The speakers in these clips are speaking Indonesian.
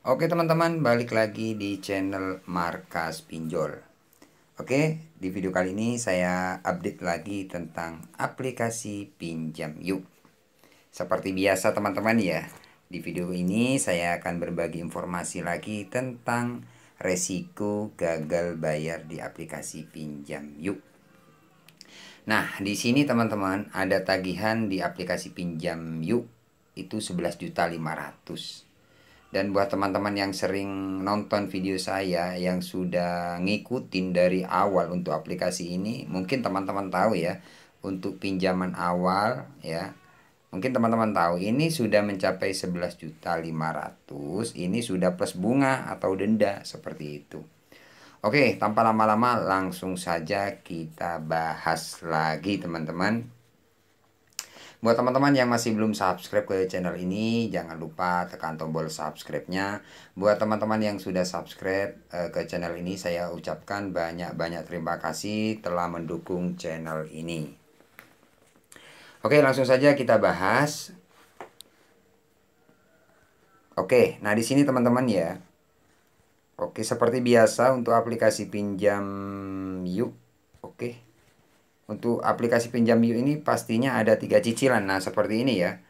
Oke teman-teman, balik lagi di channel Markas Pinjol. Oke, di video kali ini saya update lagi tentang aplikasi Pinjam Yuk. Seperti biasa teman-teman ya, di video ini saya akan berbagi informasi lagi tentang resiko gagal bayar di aplikasi Pinjam Yuk. Nah, di sini teman-teman ada tagihan di aplikasi Pinjam Yuk itu 11.500.000. Dan buat teman-teman yang sering nonton video saya, yang sudah ngikutin dari awal untuk aplikasi ini, mungkin teman-teman tahu ya, untuk pinjaman awal ya, mungkin teman-teman tahu ini sudah mencapai 11.500.000, ini sudah plus bunga atau denda seperti itu. Oke, tanpa lama-lama langsung saja kita bahas lagi teman-teman. Buat teman-teman yang masih belum subscribe ke channel ini, jangan lupa tekan tombol subscribe-nya. Buat teman-teman yang sudah subscribe ke channel ini, saya ucapkan banyak-banyak terima kasih telah mendukung channel ini. Oke, langsung saja kita bahas. Oke, nah di sini teman-teman ya. Oke, seperti biasa untuk aplikasi Pinjam Yuk. Oke. Untuk aplikasi Pinjam Yuk ini pastinya ada 3 cicilan. Nah, seperti ini ya.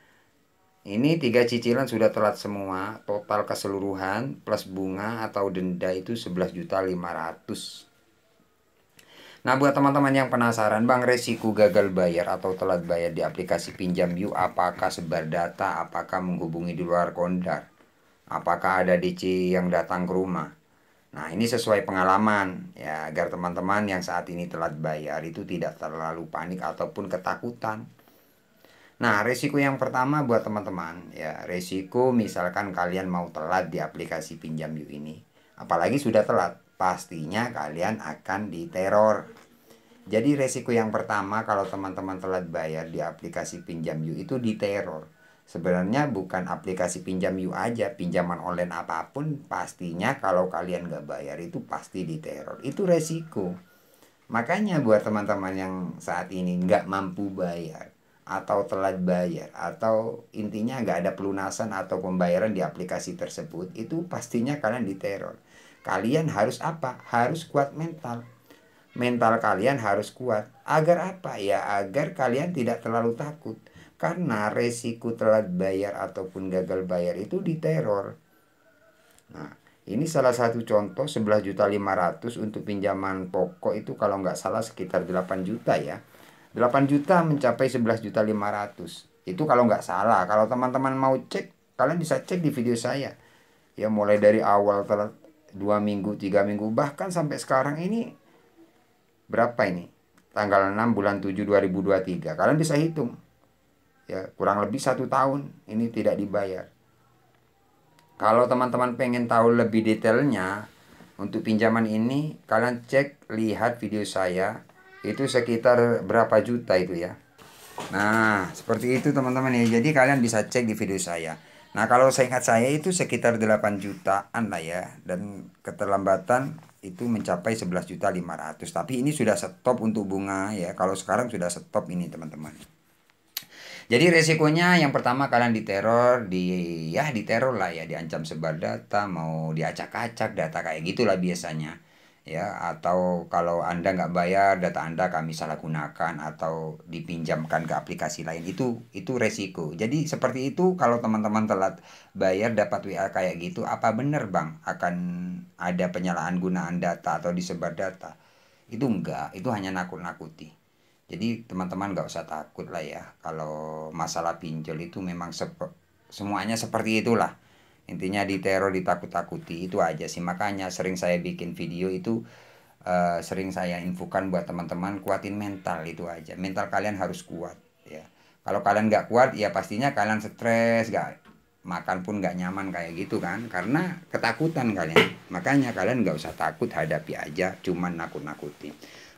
Ini 3 cicilan sudah telat semua. Total keseluruhan plus bunga atau denda itu 11.500.000. Nah, buat teman-teman yang penasaran, Bang, resiko gagal bayar atau telat bayar di aplikasi Pinjam Yuk, apakah sebar data, apakah menghubungi di luar kondar, apakah ada DC yang datang ke rumah. Nah, ini sesuai pengalaman ya, agar teman-teman yang saat ini telat bayar itu tidak terlalu panik ataupun ketakutan. Nah, resiko yang pertama buat teman-teman ya, resiko misalkan kalian mau telat di aplikasi Pinjam Yuk ini. Apalagi sudah telat, pastinya kalian akan diteror. Jadi resiko yang pertama kalau teman-teman telat bayar di aplikasi Pinjam Yuk itu diteror. Sebenarnya bukan aplikasi Pinjam Yuk aja, pinjaman online apapun pastinya kalau kalian nggak bayar itu pasti diteror. Itu resiko. Makanya buat teman-teman yang saat ini nggak mampu bayar atau telat bayar atau intinya nggak ada pelunasan atau pembayaran di aplikasi tersebut, itu pastinya kalian diteror. Kalian harus apa? Harus kuat mental. Mental kalian harus kuat. Agar apa? Ya agar kalian tidak terlalu takut. Karena resiko telat bayar ataupun gagal bayar itu diteror. Nah, ini salah satu contoh 11.500.000 untuk pinjaman pokok itu kalau nggak salah sekitar 8 juta ya. 8 juta mencapai 11.500.000. Itu kalau nggak salah. Kalau teman-teman mau cek, kalian bisa cek di video saya. Ya mulai dari awal telat 2 minggu, 3 minggu, bahkan sampai sekarang ini berapa ini? Tanggal 6 bulan 7 2023. Kalian bisa hitung. Ya, kurang lebih 1 tahun ini tidak dibayar. Kalau teman-teman pengen tahu lebih detailnya untuk pinjaman ini, kalian cek lihat video saya. Itu sekitar berapa juta itu ya. Nah, seperti itu teman-teman ya. Jadi kalian bisa cek di video saya. Nah, kalau seingat saya itu sekitar 8 jutaan lah ya. Dan keterlambatan itu mencapai 11.500.000. Tapi ini sudah stop untuk bunga ya. Kalau sekarang sudah stop ini teman-teman. Jadi resikonya yang pertama kalian diteror, diteror lah ya, diancam sebar data, mau diacak-acak data kayak gitulah biasanya. Ya, atau kalau Anda nggak bayar data Anda kami salah gunakan atau dipinjamkan ke aplikasi lain, itu resiko. Jadi seperti itu kalau teman-teman telat bayar dapat WA kayak gitu, apa benar Bang akan ada penyalahan gunaan data atau disebar data? Itu enggak, itu hanya nakut-nakuti. Jadi teman-teman nggak usah takut lah ya. Kalau masalah pinjol itu memang semuanya seperti itulah. Intinya diteror, ditakut-takuti, itu aja sih. Makanya sering saya bikin video itu, sering saya infokan buat teman-teman kuatin mental, itu aja. Mental kalian harus kuat ya. Kalau kalian nggak kuat ya pastinya kalian stres, nggak makan pun nggak nyaman kayak gitu kan. Karena ketakutan kalian. Makanya kalian nggak usah takut, hadapi aja. Cuman nakut-nakuti.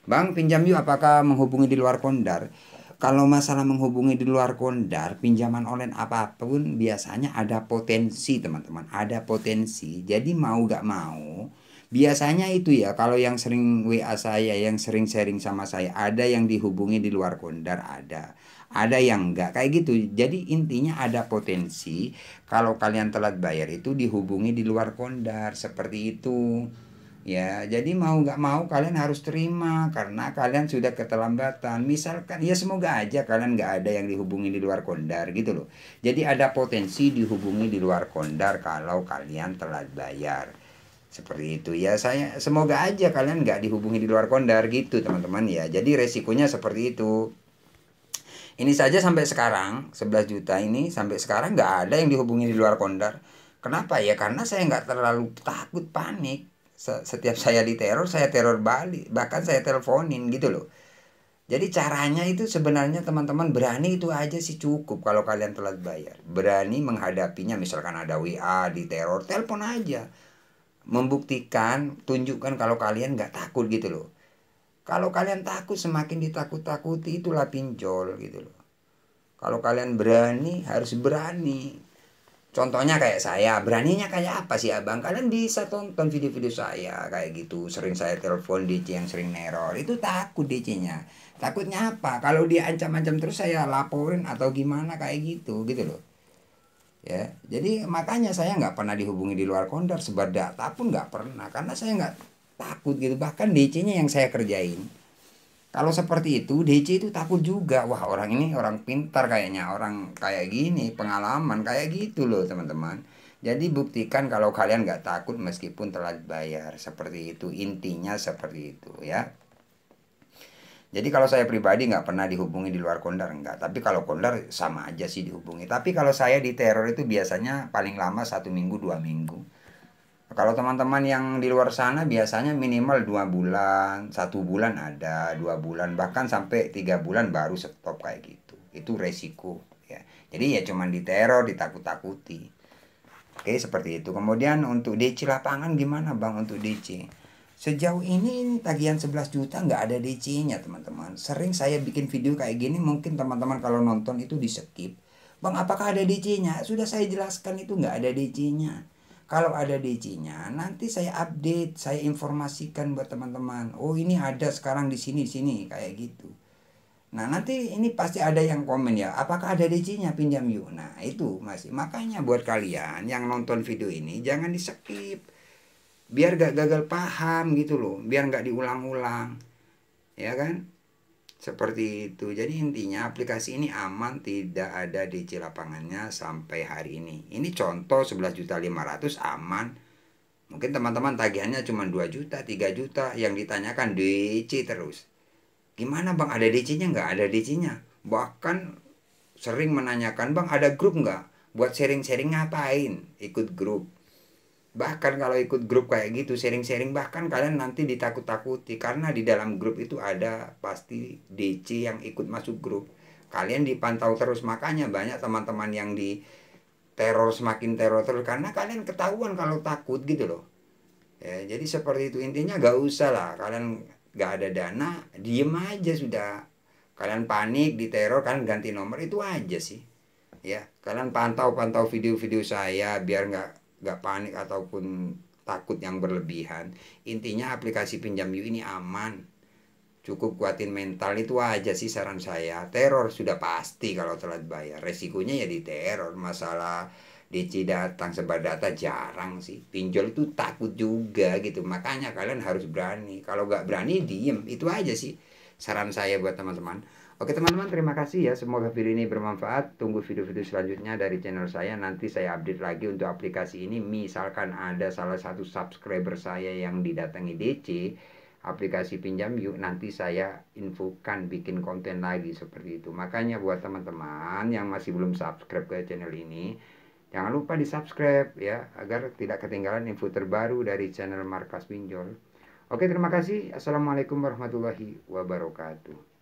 Bang, pinjam yuk apakah menghubungi di luar kondar? Kalau masalah menghubungi di luar kondar, pinjaman online apapun biasanya ada potensi teman-teman. Ada potensi. Jadi mau gak mau, Biasanya itu ya, kalau yang sering WA saya, yang sering sharing sama saya, ada yang dihubungi di luar Kondar, ada yang enggak kayak gitu. Jadi intinya ada potensi kalau kalian telat bayar itu dihubungi di luar Kondar seperti itu. Ya, jadi mau nggak mau kalian harus terima karena kalian sudah keterlambatan. Misalkan, ya semoga aja kalian nggak ada yang dihubungi di luar Kondar gitu loh. Jadi ada potensi dihubungi di luar Kondar kalau kalian telat bayar. Seperti itu ya, saya semoga aja kalian nggak dihubungi di luar Kondar gitu teman-teman ya. Jadi resikonya seperti itu. Ini saja sampai sekarang 11 juta ini sampai sekarang nggak ada yang dihubungi di luar Kondar. Kenapa ya? Karena saya nggak terlalu takut panik. Setiap saya diteror, saya teror balik. Bahkan saya teleponin gitu loh. Jadi caranya itu sebenarnya teman-teman berani itu aja sih cukup kalau kalian telat bayar. Berani menghadapinya, misalkan ada WA diteror, telepon aja. Membuktikan, tunjukkan kalau kalian nggak takut gitu loh. Kalau kalian takut, semakin ditakut-takuti, itulah pinjol gitu loh. Kalau kalian berani, harus berani. Contohnya kayak saya, beraninya kayak apa sih abang? Kalian bisa tonton video-video saya kayak gitu. Sering saya telepon DC yang sering neror. Itu takut DC-nya. Takutnya apa? Kalau dia ancam-ancam terus saya laporin atau gimana kayak gitu loh. Ya, jadi makanya saya nggak pernah dihubungi di luar Kondar, sebar data pun nggak pernah. Karena saya nggak takut gitu. Bahkan DC-nya yang saya kerjain. Kalau seperti itu, DC itu takut juga. Wah, orang ini orang pintar kayaknya, orang kayak gini, pengalaman kayak gitu loh teman-teman. Jadi buktikan kalau kalian nggak takut meskipun telat bayar. Seperti itu, intinya seperti itu ya. Jadi kalau saya pribadi nggak pernah dihubungi di luar Kondar, enggak. Tapi kalau Kondar sama aja sih dihubungi. Tapi kalau saya di teror itu biasanya paling lama 1 minggu, 2 minggu. Kalau teman-teman yang di luar sana biasanya minimal 2 bulan, 1 bulan ada, 2 bulan, bahkan sampai 3 bulan baru stop kayak gitu. Itu resiko ya. Jadi ya cuman diteror, ditakut-takuti. Oke, seperti itu. Kemudian untuk DC lapangan gimana Bang untuk DC? Sejauh ini tagihan 11 juta nggak ada DC-nya teman-teman. Sering saya bikin video kayak gini, mungkin teman-teman kalau nonton itu di skip. Bang, apakah ada DC-nya? Sudah saya jelaskan itu nggak ada DC-nya. Kalau ada DC-nya, nanti saya update, saya informasikan buat teman-teman. Oh, ini ada sekarang di sini, kayak gitu. Nah, nanti ini pasti ada yang komen ya, apakah ada DC-nya pinjam yuk. Nah, itu masih. Makanya buat kalian yang nonton video ini jangan di skip. Biar gak gagal paham gitu loh, biar gak diulang-ulang. Ya kan? Seperti itu. Jadi intinya aplikasi ini aman, tidak ada DC lapangannya sampai hari ini. Ini contoh 11.500.000 aman. Mungkin teman-teman tagihannya cuma 2 juta, 3 juta, yang ditanyakan DC terus. Gimana Bang, ada DC-nya nggak? Ada DC-nya. Bahkan sering menanyakan, Bang ada grup nggak? Buat sharing-sharing ngapain? Ikut grup. Bahkan kalau ikut grup kayak gitu, sharing-sharing, bahkan kalian nanti ditakut-takuti. Karena di dalam grup itu ada pasti DC yang ikut masuk grup. Kalian dipantau terus, makanya banyak teman-teman yang di teror, semakin teror terus. Karena kalian ketahuan kalau takut gitu loh. Ya, jadi seperti itu, intinya gak usah lah kalian gak ada dana, diem aja sudah. Kalian panik diteror kan ganti nomor, itu aja sih ya. Kalian pantau video-video saya biar nggak panik ataupun takut yang berlebihan. Intinya aplikasi pinjam yuk ini aman, cukup kuatin mental, itu aja sih saran saya. Teror sudah pasti kalau telat bayar, resikonya ya di teror. Masalah DC datang sebar data jarang sih. Pinjol itu takut juga gitu, makanya kalian harus berani. Kalau nggak berani diem, itu aja sih saran saya buat teman-teman. Oke teman-teman, terima kasih ya, semoga video ini bermanfaat. Tunggu video-video selanjutnya dari channel saya. Nanti saya update lagi untuk aplikasi ini. Misalkan ada salah satu subscriber saya yang didatangi DC aplikasi pinjam yuk, nanti saya infokan, bikin konten lagi seperti itu. Makanya buat teman-teman yang masih belum subscribe ke channel ini, jangan lupa di subscribe ya, agar tidak ketinggalan info terbaru dari channel Markas Pinjol. Oke, terima kasih. Assalamualaikum warahmatullahi wabarakatuh.